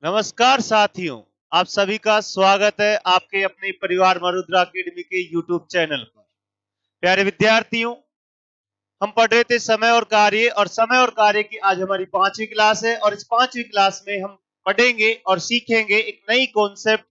नमस्कार साथियों, आप सभी का स्वागत है आपके अपने परिवार मरुद्रा अकेडमी के यूट्यूब चैनल पर। प्यारे विद्यार्थियों, हम पढ़ रहे थे समय और कार्य की आज हमारी 5वीं क्लास है और इस 5वीं क्लास में हम पढ़ेंगे और सीखेंगे एक नई कॉन्सेप्ट।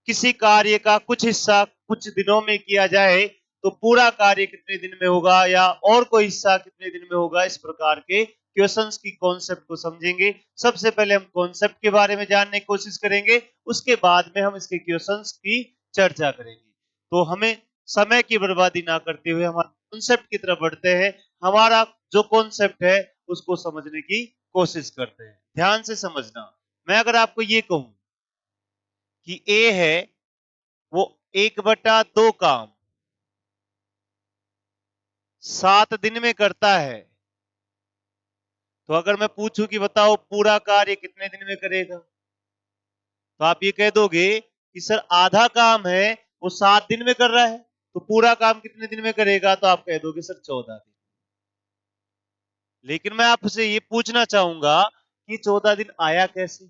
किसी कार्य का कुछ हिस्सा कुछ दिनों में किया जाए तो पूरा कार्य कितने दिन में होगा या और कोई हिस्सा कितने दिन में होगा, इस प्रकार के क्वेश्चंस की कॉन्सेप्ट को समझेंगे। सबसे पहले हम कॉन्सेप्ट के बारे में जानने की कोशिश करेंगे, उसके बाद में हम इसके क्वेश्चंस की चर्चा करेंगे। तो हमें समय की बर्बादी ना करते हुए हमारे कॉन्सेप्ट की तरफ बढ़ते हैं। हमारा जो कॉन्सेप्ट है उसको समझने की कोशिश करते हैं। ध्यान से समझना। मैं अगर आपको ये कहूं कि ए है वो 1/2 काम 7 दिन में करता है, तो अगर मैं पूछूं कि बताओ पूरा कार्य कितने दिन में करेगा, तो आप ये कह दोगे कि सर आधा काम है वो 7 दिन में कर रहा है, तो पूरा काम कितने दिन में करेगा, तो आप कह दोगे सर 14 दिन। लेकिन मैं आपसे ये पूछना चाहूंगा कि 14 दिन आया कैसे,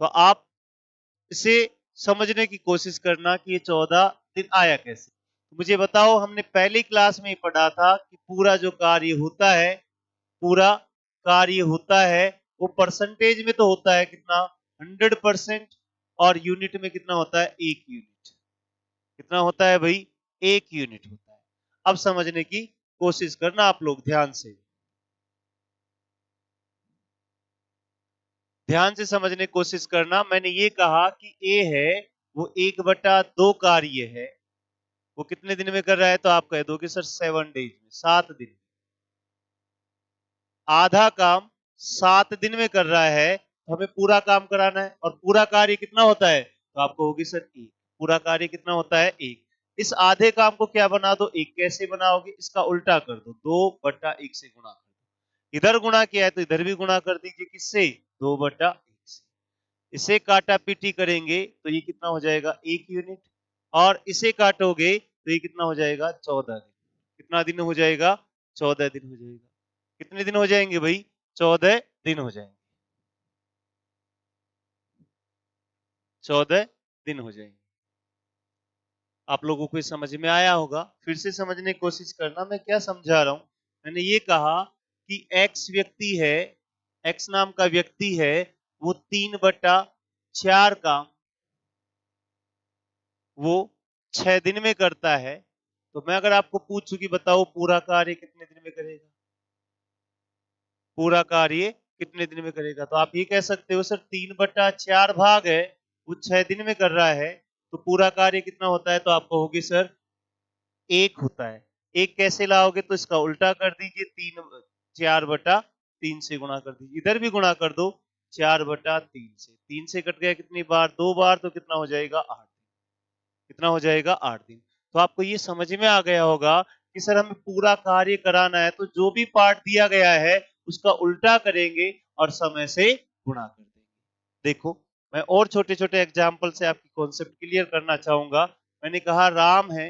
तो आप इसे समझने की कोशिश करना कि ये 14 दिन आया कैसे। तो मुझे बताओ, हमने पहली क्लास में ही पढ़ा था कि पूरा कार्य होता है वो परसेंटेज में तो होता है कितना, 100%। और यूनिट में कितना होता है, 1 यूनिट। कितना होता है भाई, 1 यूनिट होता है। अब समझने की कोशिश करना आप लोग, ध्यान से समझने की कोशिश करना। मैंने ये कहा कि ए है वो 1/2 कार्य है, वो कितने दिन में कर रहा है, तो आप कह दोगे सर 7 डेज में, 7 दिन। आधा काम 7 दिन में कर रहा है तो हमें पूरा काम कराना है, और पूरा कार्य कितना होता है, तो आप कहोगे सर 1। पूरा कार्य कितना होता है, 1। इस आधे काम को क्या बना दो, 1। कैसे बनाओगे, इसका उल्टा कर दो, 2/1 से गुणा कर दो। इधर गुणा किया है तो इधर भी गुणा कर दीजिए, किससे, 2/1 से। इसे काटा पीटी करेंगे तो ये कितना हो जाएगा, 1 यूनिट। और इसे काटोगे तो ये कितना हो जाएगा, 14 दिन। कितना दिन हो जाएगा, 14 दिन हो जाएगा। कितने दिन हो जाएंगे भाई, 14 दिन हो जाएंगे। 14 दिन हो जाएंगे। आप लोगों को समझ में आया होगा। फिर से समझने की कोशिश करना, मैं क्या समझा रहा हूं। मैंने ये कहा कि एक्स नाम का व्यक्ति है, वो 3/4 काम वो 6 दिन में करता है। तो मैं अगर आपको पूछूं कि बताओ पूरा कार्य कितने दिन में करेगा, पूरा कार्य कितने दिन में करेगा, तो आप ये कह सकते हो सर 3/4 भाग है वो 6 दिन में कर रहा है, तो पूरा कार्य कितना होता है, तो आप कहोगे सर 1 होता है। 1 कैसे लाओगे, तो इसका उल्टा कर दीजिए, 4/3 से गुणा कर दीजिए, इधर भी गुणा कर दो, 4/3 से। 3 से कट गया कितनी बार, 2 बार, तो कितना हो जाएगा, 8। कितना हो जाएगा, 8 दिन। तो आपको ये समझ में आ गया होगा कि सर हमें पूरा कार्य कराना है तो जो भी पार्ट दिया गया है उसका उल्टा करेंगे और समय से गुणा कर देंगे। देखो, मैं और छोटे छोटे एग्जाम्पल से आपकी कॉन्सेप्ट क्लियर करना चाहूंगा। मैंने कहा राम है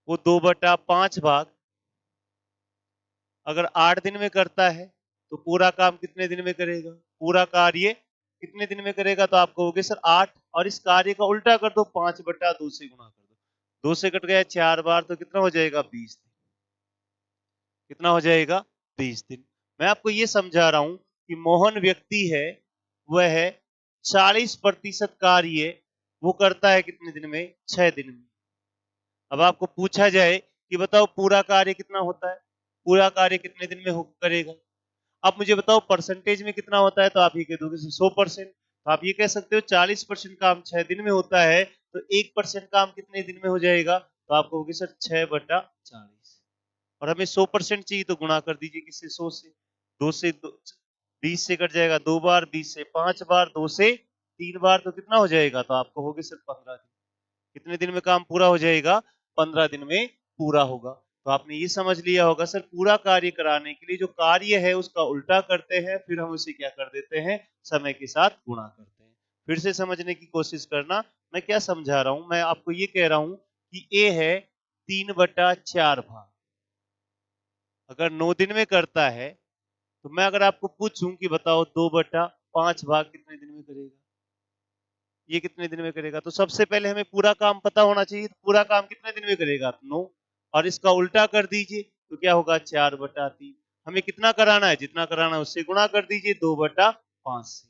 वो 2/5 भाग अगर 8 दिन में करता है तो पूरा काम कितने दिन में करेगा, पूरा कार्य कितने दिन में करेगा, तो आप कहोगे सर 8। और इस कार्य का उल्टा कर दो, 5/2 से गुणा कर दो, 2 से कट गया 4 बार, तो कितना हो जाएगा, 20 दिन। कितना हो जाएगा, 20 दिन। मैं आपको ये समझा रहा हूं कि मोहन व्यक्ति है, वह 40% कार्य वो करता है कितने दिन में, 6 दिन में। अब आपको पूछा जाए कि बताओ पूरा कार्य कितना होता है, पूरा कार्य कितने दिन में करेगा, आप मुझे बताओ परसेंटेज में कितना होता है, तो आप ये कह दोगे 100%। तो आप ये कह सकते हो 40% काम 6 दिन में होता है, तो 1% काम कितने दिन में हो जाएगा, तो आप कहोगे सर 6/40। और हमें 100% चाहिए तो गुणा कर दीजिए, किससे, 100 से। 20 से कट जाएगा 2 बार, 20 से 5 बार, 2 से 3 बार, तो कितना हो जाएगा, तो आप कहोगे सर 15 दिन। कितने दिन में काम पूरा हो जाएगा, 15 दिन में पूरा होगा। तो आपने ये समझ लिया होगा सर पूरा कार्य कराने के लिए जो कार्य है उसका उल्टा करते हैं, फिर हम उसे क्या कर देते हैं, समय के साथ गुणा करते हैं। फिर से समझने की कोशिश करना, मैं क्या समझा रहा हूं। मैं आपको ये कह रहा हूं कि ए है 3/4 भाग अगर 9 दिन में करता है, तो मैं अगर आपको पूछूं कि बताओ 2/5 5 भाग कितने दिन में करेगा? ये कितने दिन में करेगा? तो सबसे पहले हमें पूरा काम पता होना चाहिए। तो पूरा काम कितने दिन में करेगा? 9। और इसका उल्टा कर दीजिए तो क्या होगा? 4/3। हमें कितना कराना है? जितना कराना है उससे गुणा कर दीजिए 2/5 से।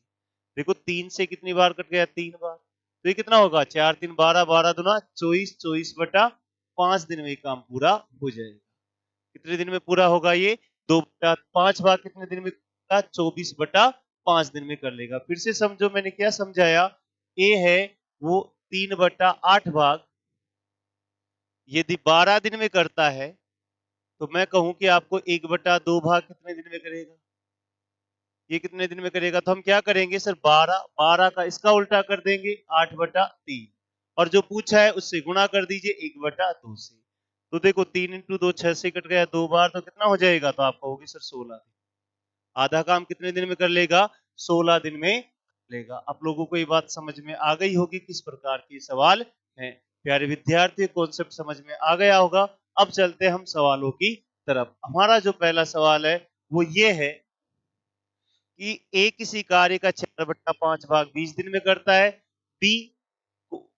देखो 3 से कितनी बार कट गया? 3 बार। तो ये कितना होगा? 4 3 12, 12 दूना 24, 24/5 दिन में ये काम पूरा हो जाएगा। कितने दिन में पूरा होगा ये? 2/5 भाग कितने दिन में? 24/5 दिन में कर लेगा। फिर से समझो मैंने क्या समझाया। ए है वो 3/8 भाग यदि 12 दिन में करता है तो मैं कहूं कि आपको 1/2 भाग कितने दिन में करेगा? ये कितने दिन में करेगा? तो हम क्या करेंगे सर? 12 का इसका उल्टा कर देंगे 8/3 और जो पूछा है उससे गुणा कर दीजिए 1/2 से। तो देखो 3 × 2 6 से कट गया 2 बार, तो कितना हो जाएगा? तो आप कहोगे सर 16 दिन। आधा काम कितने दिन में कर लेगा? 16 दिन में लेगा। आप लोगों को ये बात समझ में आ गई होगी किस प्रकार के सवाल हैं। प्यारे विद्यार्थी कॉन्सेप्ट समझ में आ गया होगा। अब चलते हम सवालों की तरफ। हमारा जो पहला सवाल है वो ये है कि ए किसी कार्य का 4/5 भाग 20 दिन में करता है। बी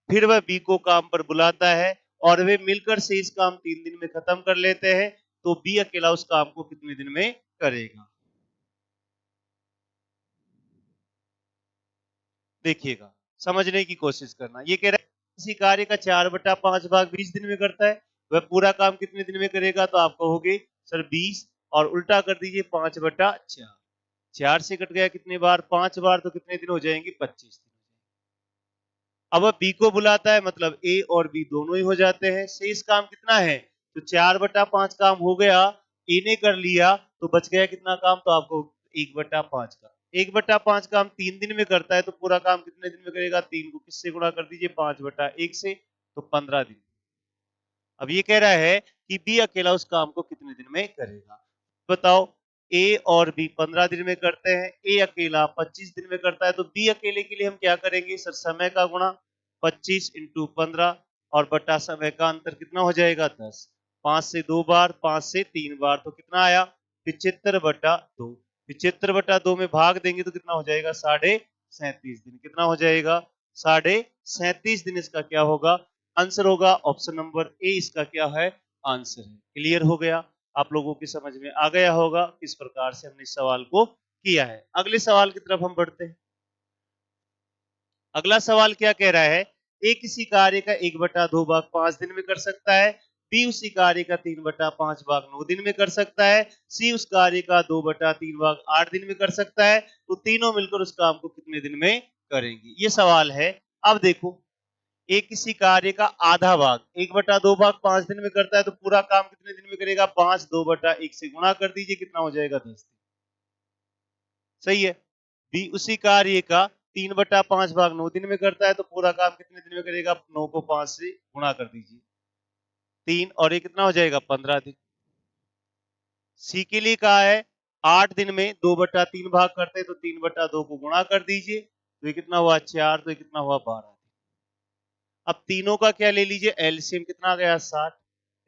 फिर वह बी को काम पर बुलाता है और वे मिलकर से इस काम 3 दिन में खत्म कर लेते हैं। तो बी अकेला उस काम को कितने दिन में करेगा? देखिएगा, समझने की कोशिश करना। ये कह रहा है किसी कार्य का 4/5 भाग 20 दिन में करता है, वह पूरा काम कितने दिन में करेगा? तो आप कहोगे सर 20 और उल्टा कर दीजिए 5/4। 4 से कट गया कितनी बार? 5 बार, तो कितने दिन हो जाएंगे? 25 दिन। अब वह बी को बुलाता है मतलब ए और बी दोनों ही हो जाते हैं। शेष काम कितना है? तो 4/5 काम हो गया, ए ने कर लिया, तो बच गया कितना काम? तो आपको 1/5 का 1/5 काम 3 दिन में करता है, तो पूरा काम कितने दिन में करेगा? 3 को किससे गुणा कर दीजिए? 5/1 से, तो 15 दिन। अब ये कह रहा है कि बी अकेला उस काम को कितने दिन में करेगा? बताओ, ए और बी 15 दिन में करते हैं, ए अकेला 25 दिन में करता है, तो बी अकेले के लिए हम क्या करेंगे सर? समय का गुणा 25 × 15 और बटा समय का अंतर कितना हो जाएगा? 10। 5 से 2 बार, 5 से 3 बार, तो कितना आया? 75/2। 75/2 में भाग देंगे तो कितना हो जाएगा? 37.5 दिन। कितना हो जाएगा? 37.5 दिन इसका क्या होगा? आंसर होगा। ऑप्शन नंबर ए इसका क्या है? आंसर है। क्लियर हो गया? आप लोगों की समझ में आ गया होगा किस प्रकार से हमने इस सवाल को किया है। अगले सवाल की तरफ हम बढ़ते हैं। अगला सवाल क्या कह रहा है? ए किसी कार्य का 1/2 भाग 5 दिन में कर सकता है। बी उसी कार्य का 3/5 भाग 9 दिन में कर सकता है। सी उस कार्य का 2/3 भाग 8 दिन में कर सकता है। तो तीनों मिलकर उस काम को कितने दिन में करेंगे? ये सवाल है। अब देखो, एक किसी कार्य का आधा भाग 1/2 भाग 5 दिन में करता है, तो पूरा काम कितने दिन में करेगा? 5 2/1 से गुणा कर दीजिए, कितना हो जाएगा? 10 दिन। सही है। बी उसी कार्य का 3/5 भाग 9 दिन में करता है, तो पूरा काम कितने दिन में करेगा? 9 को 5 से गुणा कर दीजिए, 3 और ये कितना हो जाएगा? 15 दिन। सी के लिए कहा है 8 दिन में 2/3 भाग करते हैं, तो 3/2 को गुणा कर दीजिए, तो ये कितना हुआ? 4, तो ये कितना हुआ? 12। अब तीनों का क्या ले लीजिए? एलसीएम कितना आ गया? 60।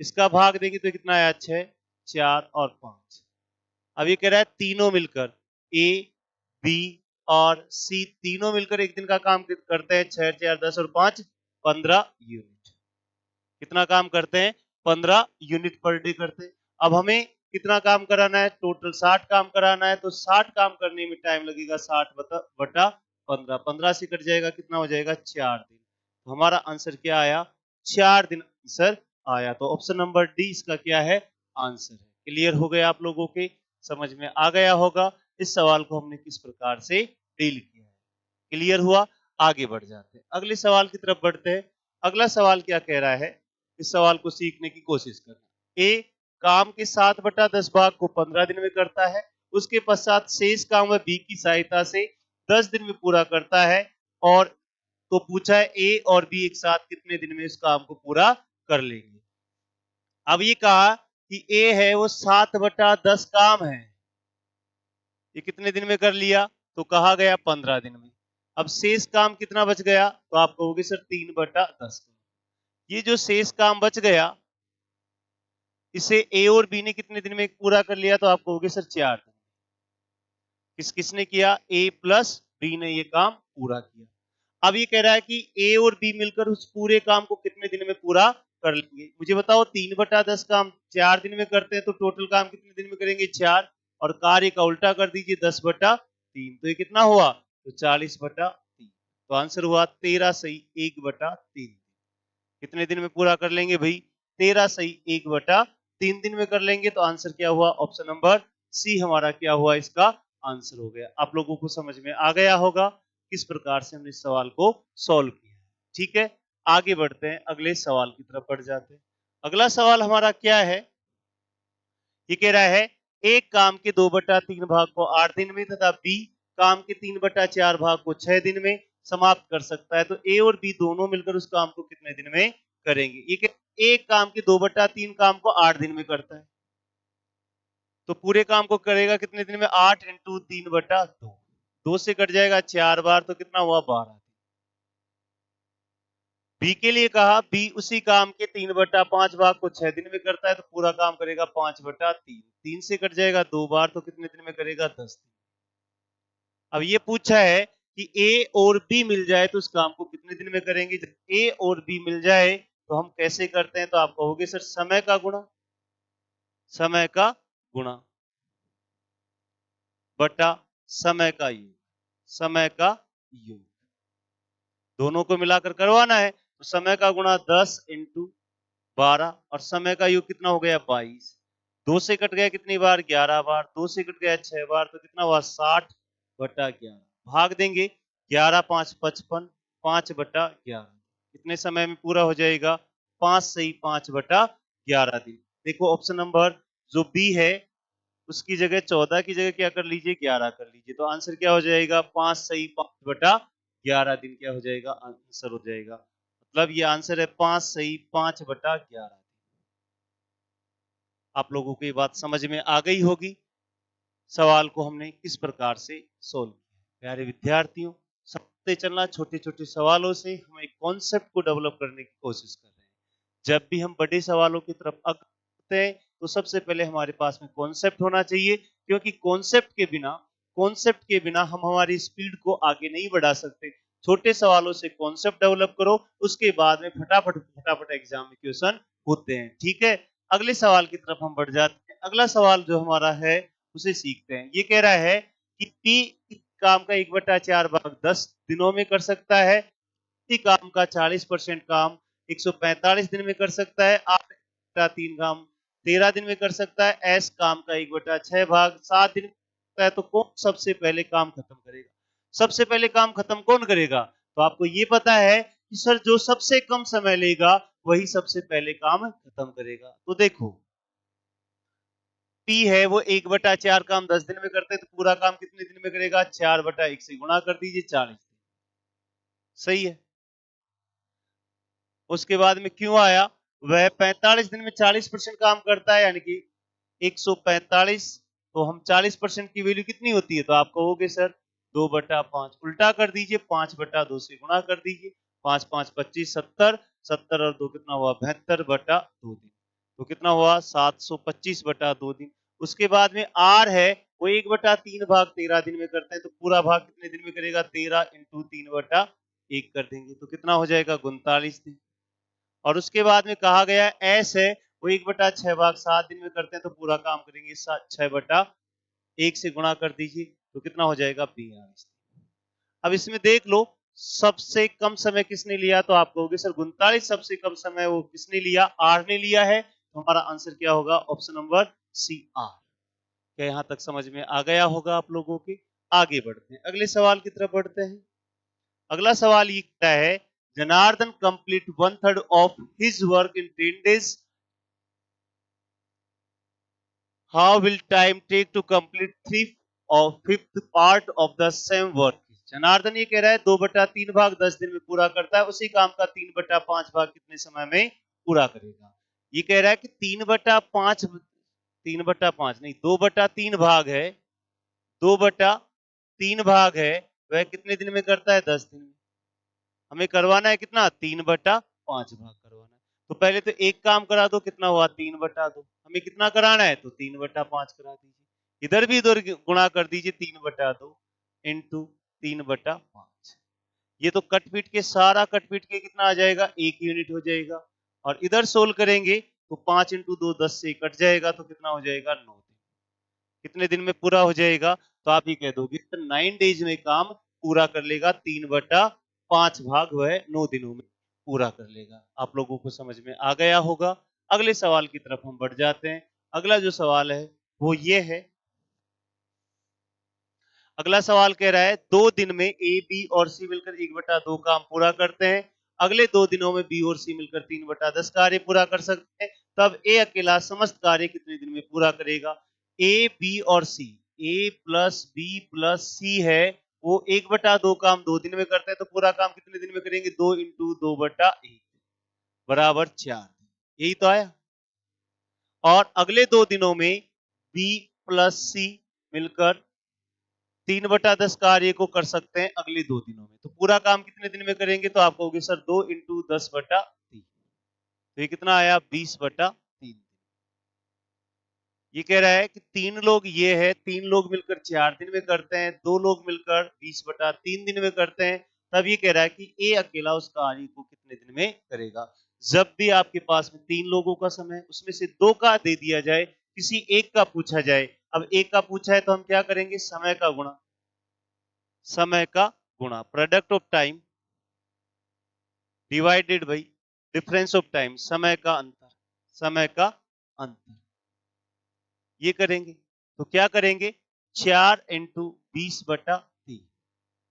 इसका भाग देंगे तो कितना आया? 6, 4 और 5। अब ये कह रहा है तीनों मिलकर ए, बी और सी तीनों मिलकर एक दिन का काम करते हैं। 6 4 10 और 5 15 यूनिट। कितना काम करते हैं? 15 यूनिट पर डे करते हैं। अब हमें कितना काम कराना है? टोटल 60 काम कराना है, तो 60 काम करने में टाइम लगेगा 60 बटा 15। 15 से कट जाएगा, कितना हो जाएगा? 4 दिन। तो हमारा आंसर क्या आया? 4 दिन आंसर आया। तो ऑप्शन नंबर डी इसका क्या है? आंसर है। क्लियर हो गया? आप लोगों के समझ में आ गया होगा इस सवाल को हमने किस प्रकार से डील किया है। क्लियर हुआ? आगे बढ़ जाते हैं, अगले सवाल की तरफ बढ़ते हैं। अगला सवाल क्या कह रहा है? इस सवाल को सीखने की कोशिश करना। ए काम के 7/10 भाग को 15 दिन में करता है, उसके पश्चात शेष काम वह बी की सहायता से 10 दिन में पूरा करता है। और तो पूछा है ए और बी एक साथ कितने दिन में इस काम को पूरा कर लेंगे। अब ये कहा कि ए है वो 7/10 काम है, ये कितने दिन में कर लिया? तो कहा गया 15 दिन में। अब शेष काम कितना बच गया? तो आप कहोगे सर 3/10। ये जो शेष काम बच गया इसे ए और बी ने कितने दिन में पूरा कर लिया? तो आप कहोगे सर 4 दिन। किसने किया? ए प्लस बी ने ये काम पूरा किया। अब ये कह रहा है कि ए और बी मिलकर उस पूरे काम को कितने दिन में पूरा कर लेंगे। मुझे बताओ 3/10 काम 4 दिन में करते हैं तो टोटल काम कितने दिन में करेंगे 4, और कार्य का उल्टा कर दीजिए 10/3, तो ये कितना हुआ तो 40/3। तो आंसर हुआ 13 सही 1/3। कितने दिन में पूरा कर लेंगे भाई 13 सही 1/3 दिन में कर लेंगे। तो आंसर क्या हुआ ऑप्शन नंबर सी हमारा क्या हुआ इसका आंसर हो गया। आप लोगों को समझ में आ गया होगा किस प्रकार से हमने इस सवाल को सॉल्व किया। ठीक है, आगे बढ़ते हैं, अगले सवाल की तरफ बढ़ जाते हैं। अगला सवाल हमारा क्या है, ये कह रहा है एक काम के 2/3 भाग को 8 दिन में तथा बी काम के 3/4 भाग को 6 दिन में समाप्त कर सकता है, तो ए और बी दोनों मिलकर उस काम को कितने दिन में करेंगे। ये एक काम के 2/3 काम को 8 दिन में करता है, तो पूरे काम को करेगा कितने दिन में 8 इंटू 3/2, 2 से कट जाएगा 4 बार, तो कितना हुआ 12। बी के लिए कहा बी उसी काम के 3/5 भाग को 6 दिन में करता है, तो पूरा काम करेगा 5/3, 3 से कट जाएगा 2 बार, तो कितने दिन में करेगा 10 दिन। अब ये पूछा है कि ए और बी मिल जाए तो उस काम को कितने दिन में करेंगे। जब ए और बी मिल जाए तो हम कैसे करते हैं, तो आप कहोगे सर समय का गुणा, समय का गुणा बटा समय का योग, समय का योग दोनों को मिलाकर करवाना है, तो समय का गुणा 10 इंटू 12 और समय का योग कितना हो गया 22। 2 से कट गया कितनी बार 11 बार, 2 से कट गया 6 बार, तो कितना हुआ 60/11। भाग देंगे 11 5 55, 5/11 कितने समय में पूरा हो जाएगा 5 सही 5/11 दिन। देखो ऑप्शन नंबर जो बी है उसकी जगह 14 की जगह क्या कर लीजिए 11 कर लीजिए, तो आंसर क्या हो जाएगा 5 सही 5/11 दिन क्या हो जाएगा आंसर हो जाएगा। मतलब ये आंसर है 5 सही 5/11। आप लोगों को ये बात समझ में आ गई होगी सवाल को हमने किस प्रकार से सोल्व किया। प्यारे विद्यार्थियों, समझते चलना, छोटे छोटे सवालों से हम एक कॉन्सेप्ट को डेवलप करने की कोशिश कर रहे हैं। जब भी हम बड़े सवालों की तरफ आते हैं तो सबसे पहले हमारे पास में कॉन्सेप्ट होना चाहिए, क्योंकि कॉन्सेप्ट के बिना हम हमारी स्पीड को आगे नहीं बढ़ा सकते। छोटे सवालों से कॉन्सेप्ट डेवलप करो, उसके बाद में फटाफट फटाफट एग्जाम में क्वेश्चन होते हैं। ठीक है, अगले सवाल की तरफ हम बढ़ जाते हैं। अगला सवाल जो हमारा है उसे सीखते हैं। ये कह रहा है कि पी काम का 1/4 भाग 10 दिनों में कर सकता है, काम का 40% काम 145 दिन में कर सकता है, 8/3 काम 13 दिन में कर सकता है, एस काम का 1/6 भाग 7 दिन में करता है, तो कौन सबसे पहले काम खत्म करेगा। सबसे पहले काम खत्म कौन करेगा, तो आपको ये पता है कि सर जो सबसे कम समय लेगा वही सबसे पहले काम खत्म करेगा। तो देखो पी है वो 1/4 काम 10 दिन में करते हैं, तो पूरा काम कितने दिन में करेगा 4/1 से गुणा कर दीजिए 40 दिन। सही है। उसके बाद में क्यों आया, वह 45 दिन में 40% काम करता है, यानी कि 145, तो हम 40% की वैल्यू कितनी होती है, तो आप कहोगे सर 2/5, उल्टा कर दीजिए 5/2 से गुणा कर दीजिए, 5 5 25 70, 70 और 2 कितना हुआ 72/2 दिन, तो कितना हुआ 725/2 दिन। उसके बाद में आर है वो 1/3 भाग 13 दिन में करते हैं, तो पूरा भाग कितने दिन में करेगा 13 इंटू 3/1 कर देंगे, तो कितना हो जाएगा 39 दिन। और उसके बाद में कहा गया एस है वो 1/6 भाग 7 दिन में करते हैं, तो पूरा काम करेंगे 6/1 से गुणा कर दीजिए, तो कितना हो जाएगा 42। अब इसमें देख लो सबसे कम समय किसने लिया, तो आप कहोगे सर 39 सबसे कम समय वो किसने लिया, आर ने लिया है, तो हमारा आंसर क्या होगा ऑप्शन नंबर सी आर। क्या यहां तक समझ में आ गया होगा आप लोगों के। आगे बढ़ते हैं, अगले सवाल की तरफ बढ़ते हैं। अगला सवाल ये कहता है Janardan complete 1/3 of his work in 10 days, how will time take to complete 3/5 part of the same work. Janardan ये कह रहा है 2/3 भाग 10 दिन में पूरा करता है, उसी काम का 3/5 भाग कितने समय में पूरा करेगा। ये कह रहा है कि 3/5 3/5 नहीं 2/3 भाग है, 2/3 भाग है, वह कितने दिन में करता है 10 दिन में। हमें करवाना है कितना 3/5 भाग करवाना है, तो पहले तो एक काम करा दो, कितना हुआ 3/2। हमें कितना कराना है तो 3/5 करा दीजिए, इधर भी इधर गुणा कर दीजिए 3/2 इंटू 3/5। ये तो कटपीट के सारा कटपीट के कितना आ जाएगा, 1 यूनिट हो जाएगा। और इधर सोल्व करेंगे तो 5 × 2 10 से कट जाएगा तो कितना हो जाएगा, 9 दिन। कितने दिन में पूरा हो जाएगा, तो आप ये कह दोगे 9 डेज में काम पूरा कर लेगा, 3/5 भाग वह 9 दिनों में पूरा कर लेगा। आप लोगों को समझ में आ गया होगा। अगले सवाल की तरफ हम बढ़ जाते हैं। अगला जो सवाल है वो ये है, अगला सवाल कह रहा है 2 दिन में ए, बी और सी मिलकर 1/2 काम पूरा करते हैं। अगले 2 दिनों में बी और सी मिलकर 3/10 कार्य पूरा कर सकते हैं। तब ए अकेला समस्त कार्य कितने दिन में पूरा करेगा। ए, बी और सी, ए प्लस बी प्लस सी है, वो 1/2 काम 2 दिन में करते हैं, तो पूरा काम कितने दिन में करेंगे, 2 × 2/1 बराबर 4 दिन। यही तो आया। और अगले 2 दिनों में बी प्लस सी मिलकर 3/10 कार्य को कर सकते हैं अगले 2 दिनों में, तो पूरा काम कितने दिन में करेंगे, तो आप कहोगे सर 2 × 10/3, तो ये कितना आया, 20/3। ये कह रहा है कि 3 लोग ये है, 3 लोग मिलकर 4 दिन में करते हैं, 2 लोग मिलकर 20/3 दिन में करते हैं। तब ये कह रहा है कि ए अकेला उस कार्य को कितने दिन में करेगा। जब भी आपके पास में 3 लोगों का समय, उसमें से 2 का दे दिया जाए, किसी एक का पूछा जाए, अब एक का पूछा है तो हम क्या करेंगे, समय का गुणा, समय का गुणा, product of time divided by difference of time, समय का अंतर, समय का अंतर, ये करेंगे। तो क्या करेंगे, 4 × 20/3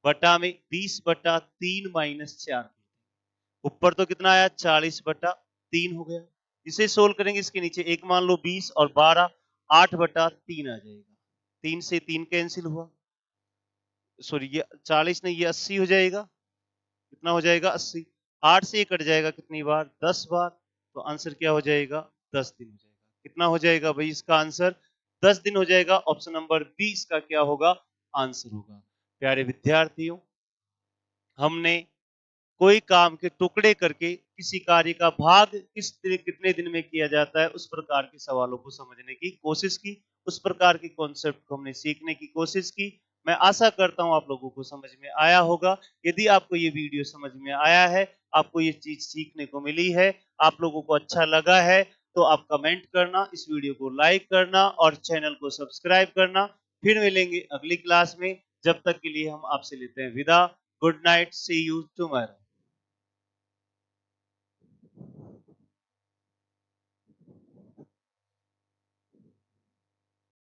बटा में 20/3 माइनस 4, ऊपर तो कितना आया, 40/3 हो गया। इसे सोल्व करेंगे, इसके नीचे एक मान लो 20 और 12, 8/3 आ जाएगा। 3 से 3 कैंसिल हुआ, सॉरी ये 40 नहीं, ये 80 हो जाएगा। कितना हो जाएगा, 80। 8 से ये कट जाएगा कितनी बार, 10 बार, तो आंसर क्या हो जाएगा, 10 दिन हो जाएगा। कितना हो जाएगा भाई इसका आंसर, 10 दिन हो जाएगा। ऑप्शन नंबर बी इसका क्या होगा, आंसर होगा। प्यारे विद्यार्थियों, हमने कोई काम के टुकड़े करके किसी कार्य का भाग कितने दिन में किया जाता है, उस प्रकार के सवालों को समझने की कोशिश की, उस प्रकार के कॉन्सेप्ट को हमने सीखने की कोशिश की। मैं आशा करता हूं आप लोगों को समझ में आया होगा। यदि आपको ये वीडियो समझ में आया है, आपको ये चीज सीखने को मिली है, आप लोगों को अच्छा लगा है, तो आप कमेंट करना, इस वीडियो को लाइक करना और चैनल को सब्सक्राइब करना। फिर मिलेंगे अगली क्लास में, जब तक के लिए हम आपसे लेते हैं विदा। Good night, see you tomorrow.